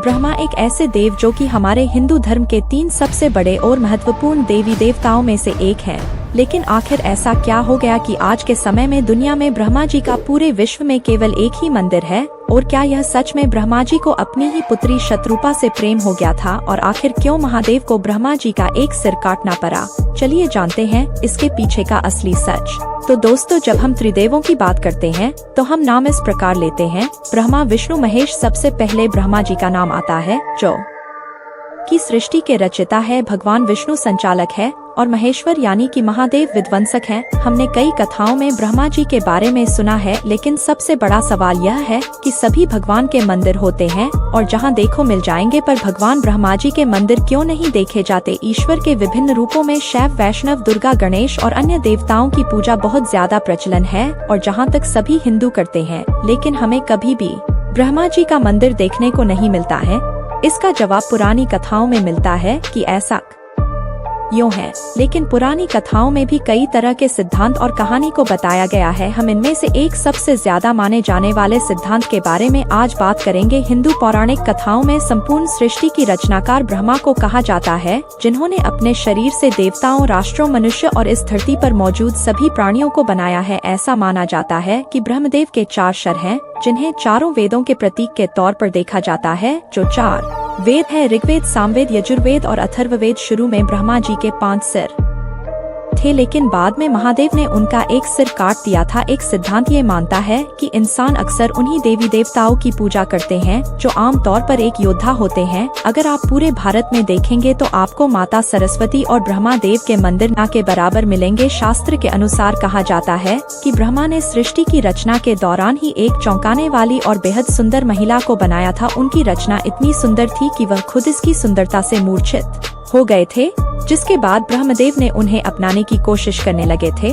ब्रह्मा एक ऐसे देव जो कि हमारे हिंदू धर्म के 3 सबसे बड़े और महत्वपूर्ण देवी देवताओं में से एक हैं। लेकिन आखिर ऐसा क्या हो गया कि आज के समय में दुनिया में ब्रह्मा जी का पूरे विश्व में केवल एक ही मंदिर है? और क्या यह सच में ब्रह्मा जी को अपनी ही पुत्री शत्रुपा से प्रेम हो गया था? और आखिर क्यों महादेव को ब्रह्मा जी का एक सिर काटना पड़ा? चलिए जानते हैं इसके पीछे का असली सच। तो दोस्तों, जब हम त्रिदेवों की बात करते हैं तो हम नाम इस प्रकार लेते हैं: ब्रह्मा, विष्णु, महेश। सबसे पहले ब्रह्मा जी का नाम आता है, जो की सृष्टि के रचयिता है। भगवान विष्णु संचालक है और महेश्वर यानी कि महादेव विध्वंसक हैं। हमने कई कथाओं में ब्रह्मा जी के बारे में सुना है, लेकिन सबसे बड़ा सवाल यह है कि सभी भगवान के मंदिर होते हैं और जहां देखो मिल जाएंगे, पर भगवान ब्रह्मा जी के मंदिर क्यों नहीं देखे जाते? ईश्वर के विभिन्न रूपों में शैव, वैष्णव, दुर्गा, गणेश और अन्य देवताओं की पूजा बहुत ज्यादा प्रचलन है और जहाँ तक सभी हिंदू करते हैं, लेकिन हमें कभी भी ब्रह्मा जी का मंदिर देखने को नहीं मिलता है। इसका जवाब पुरानी कथाओं में मिलता है कि ऐसा यूं है, लेकिन पुरानी कथाओं में भी कई तरह के सिद्धांत और कहानी को बताया गया है। हम इनमें से एक सबसे ज्यादा माने जाने वाले सिद्धांत के बारे में आज बात करेंगे। हिंदू पौराणिक कथाओं में संपूर्ण सृष्टि की रचनाकार ब्रह्मा को कहा जाता है, जिन्होंने अपने शरीर से देवताओं, राष्ट्रों, मनुष्य और इस धरती पर मौजूद सभी प्राणियों को बनाया है। ऐसा माना जाता है कि ब्रह्मदेव के 4 सर हैं, जिन्हें चारों वेदों के प्रतीक के तौर पर देखा जाता है। जो 4 वेद है, ऋग्वेद, सामवेद, यजुर्वेद और अथर्ववेद। शुरू में ब्रह्मा जी के 5 सिर थे, लेकिन बाद में महादेव ने उनका एक सिर काट दिया था। एक सिद्धांत ये मानता है कि इंसान अक्सर उन्हीं देवी देवताओं की पूजा करते हैं जो आमतौर पर एक योद्धा होते हैं। अगर आप पूरे भारत में देखेंगे तो आपको माता सरस्वती और ब्रह्मा देव के मंदिर ना के बराबर मिलेंगे। शास्त्र के अनुसार कहा जाता है कि ब्रह्मा ने सृष्टि की रचना के दौरान ही एक चौंकाने वाली और बेहद सुंदर महिला को बनाया था। उनकी रचना इतनी सुंदर थी कि वह खुद इसकी सुंदरता से मूर्छित हो गए थे, जिसके बाद ब्रह्मदेव ने उन्हें अपनाने की कोशिश करने लगे थे।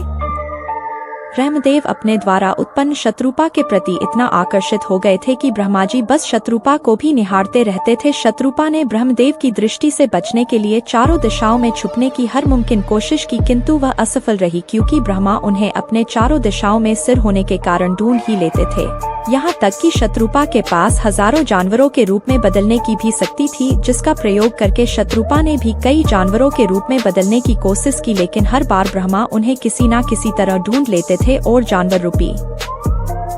ब्रह्मदेव अपने द्वारा उत्पन्न शत्रुपा के प्रति इतना आकर्षित हो गए थे कि ब्रह्मा जी बस शत्रुपा को भी निहारते रहते थे। शत्रुपा ने ब्रह्मदेव की दृष्टि से बचने के लिए चारों दिशाओं में छुपने की हर मुमकिन कोशिश की, किंतु वह असफल रही, क्योंकि ब्रह्मा उन्हें अपने चारों दिशाओं में सिर होने के कारण ढूंढ ही लेते थे। यहाँ तक कि शत्रुपा के पास हजारों जानवरों के रूप में बदलने की भी शक्ति थी, जिसका प्रयोग करके शत्रुपा ने भी कई जानवरों के रूप में बदलने की कोशिश की, लेकिन हर बार ब्रह्मा उन्हें किसी न किसी तरह ढूंढ लेते थे और जानवर रूपी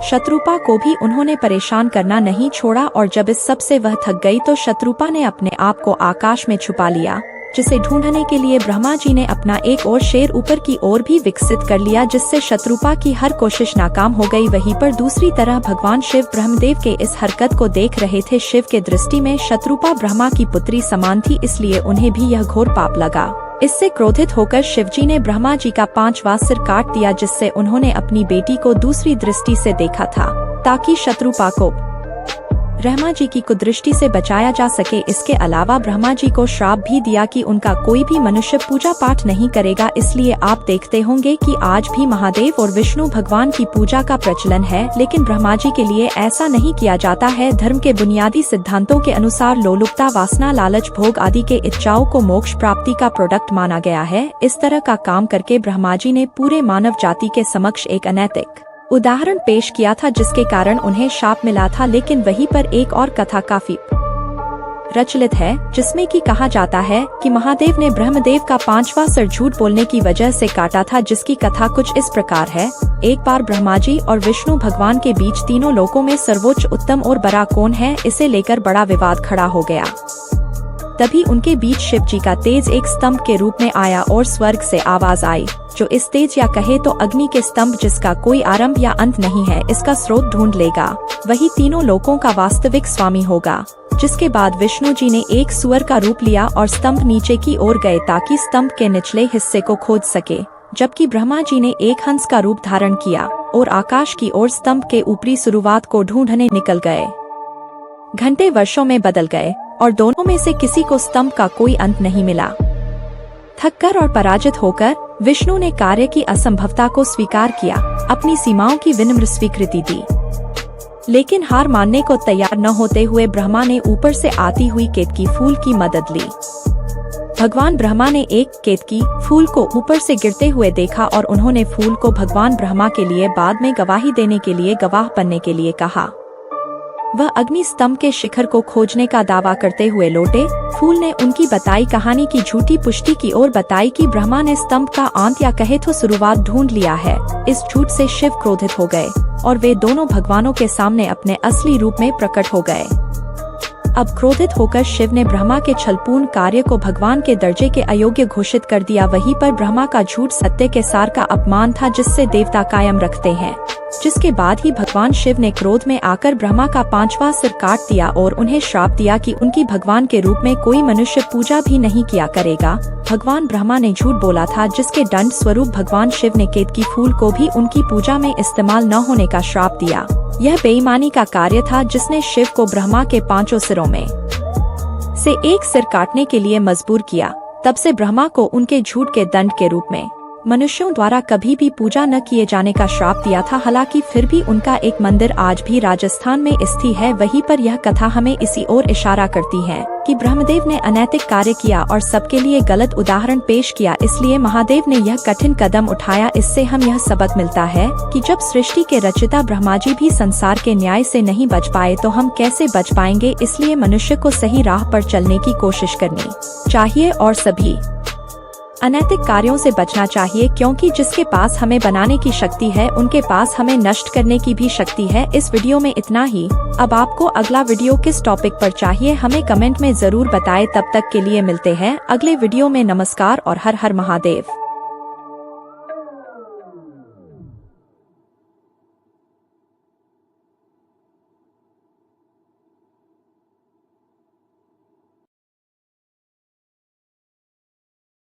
शत्रुपा को भी उन्होंने परेशान करना नहीं छोड़ा। और जब इस सब से वह थक गई तो शत्रुपा ने अपने आप को आकाश में छुपा लिया, जिसे ढूंढने के लिए ब्रह्मा जी ने अपना एक और शेर ऊपर की ओर भी विकसित कर लिया, जिससे शत्रुपा की हर कोशिश नाकाम हो गई। वहीं पर दूसरी तरह भगवान शिव ब्रह्मदेव के इस हरकत को देख रहे थे। शिव के दृष्टि में शत्रुपा ब्रह्मा की पुत्री समान थी, इसलिए उन्हें भी यह घोर पाप लगा। इससे क्रोधित होकर शिवजी ने ब्रह्मा जी का 5वां सिर काट दिया, जिससे उन्होंने अपनी बेटी को दूसरी दृष्टि से देखा था, ताकि शत्रुपा को ब्रह्मा जी की कुदृष्टि से बचाया जा सके। इसके अलावा ब्रह्मा जी को श्राप भी दिया कि उनका कोई भी मनुष्य पूजा पाठ नहीं करेगा। इसलिए आप देखते होंगे कि आज भी महादेव और विष्णु भगवान की पूजा का प्रचलन है, लेकिन ब्रह्मा जी के लिए ऐसा नहीं किया जाता है। धर्म के बुनियादी सिद्धांतों के अनुसार लोलुपता, वासना, लालच, भोग आदि के इच्छाओं को मोक्ष प्राप्ति का प्रोडक्ट माना गया है। इस तरह का काम करके ब्रह्मा जी ने पूरे मानव जाति के समक्ष एक अनैतिक उदाहरण पेश किया था, जिसके कारण उन्हें शाप मिला था। लेकिन वहीं पर एक और कथा काफी प्रचलित है, जिसमें कि कहा जाता है कि महादेव ने ब्रह्मदेव का 5वां सिर झूठ बोलने की वजह से काटा था, जिसकी कथा कुछ इस प्रकार है। एक बार ब्रह्मा जी और विष्णु भगवान के बीच तीनों लोकों में सर्वोच्च, उत्तम और बड़ा कौन है, इसे लेकर बड़ा विवाद खड़ा हो गया। तभी उनके बीच शिव जी का तेज एक स्तंभ के रूप में आया और स्वर्ग से आवाज आई, जो इस तेज या कहे तो अग्नि के स्तंभ, जिसका कोई आरंभ या अंत नहीं है, इसका स्रोत ढूंढ लेगा, वही तीनों लोकों का वास्तविक स्वामी होगा। जिसके बाद विष्णु जी ने एक सुअर का रूप लिया और स्तंभ नीचे की ओर गए, ताकि स्तंभ के निचले हिस्से को खोज सके, जबकि ब्रह्मा जी ने एक हंस का रूप धारण किया और आकाश की ओर स्तंभ के ऊपरी शुरुआत को ढूंढने निकल गए। घंटे वर्षों में बदल गए और दोनों में से किसी को स्तंभ का कोई अंत नहीं मिला। थककर और पराजित होकर विष्णु ने कार्य की असंभवता को स्वीकार किया, अपनी सीमाओं की विनम्र स्वीकृति दी। लेकिन हार मानने को तैयार न होते हुए ब्रह्मा ने ऊपर से आती हुई केतकी फूल की मदद ली। भगवान ब्रह्मा ने एक केतकी फूल को ऊपर से गिरते हुए देखा और उन्होंने फूल को भगवान ब्रह्मा के लिए बाद में गवाही देने के लिए गवाह बनने के लिए कहा। वह अग्नि स्तंभ के शिखर को खोजने का दावा करते हुए लौटे। फूल ने उनकी बताई कहानी की झूठी पुष्टि की और बताई कि ब्रह्मा ने स्तंभ का अंत या कहे तो शुरुआत ढूंढ लिया है। इस झूठ से शिव क्रोधित हो गए और वे दोनों भगवानों के सामने अपने असली रूप में प्रकट हो गए। अब क्रोधित होकर शिव ने ब्रह्मा के छलपूर्ण कार्य को भगवान के दर्जे के अयोग्य घोषित कर दिया। वहीं पर ब्रह्मा का झूठ सत्य के सार का अपमान था जिससे देवता कायम रखते हैं। जिसके बाद ही भगवान शिव ने क्रोध में आकर ब्रह्मा का 5वां सिर काट दिया और उन्हें श्राप दिया कि उनकी भगवान के रूप में कोई मनुष्य पूजा भी नहीं किया करेगा। भगवान ब्रह्मा ने झूठ बोला था जिसके दंड स्वरूप भगवान शिव ने केतकी फूल को भी उनकी पूजा में इस्तेमाल न होने का श्राप दिया। यह बेईमानी का कार्य था जिसने शिव को ब्रह्मा के 5 सिरों में से एक सिर काटने के लिए मजबूर किया। तब से ब्रह्मा को उनके झूठ के दंड के रूप में मनुष्यों द्वारा कभी भी पूजा न किए जाने का श्राप दिया था। हालांकि फिर भी उनका एक मंदिर आज भी राजस्थान में स्थित है। वहीं पर यह कथा हमें इसी ओर इशारा करती है कि ब्रह्मदेव ने अनैतिक कार्य किया और सबके लिए गलत उदाहरण पेश किया, इसलिए महादेव ने यह कठिन कदम उठाया। इससे हम यह सबक मिलता है कि जब सृष्टि के रचयिता ब्रह्मा जी भी संसार के न्याय से नहीं बच पाए तो हम कैसे बच पाएंगे। इसलिए मनुष्य को सही राह पर चलने की कोशिश करनी चाहिए और सभी अनैतिक कार्यों से बचना चाहिए, क्योंकि जिसके पास हमें बनाने की शक्ति है उनके पास हमें नष्ट करने की भी शक्ति है। इस वीडियो में इतना ही। अब आपको अगला वीडियो किस टॉपिक पर चाहिए हमें कमेंट में जरूर बताएं। तब तक के लिए मिलते हैं अगले वीडियो में। नमस्कार और हर हर महादेव।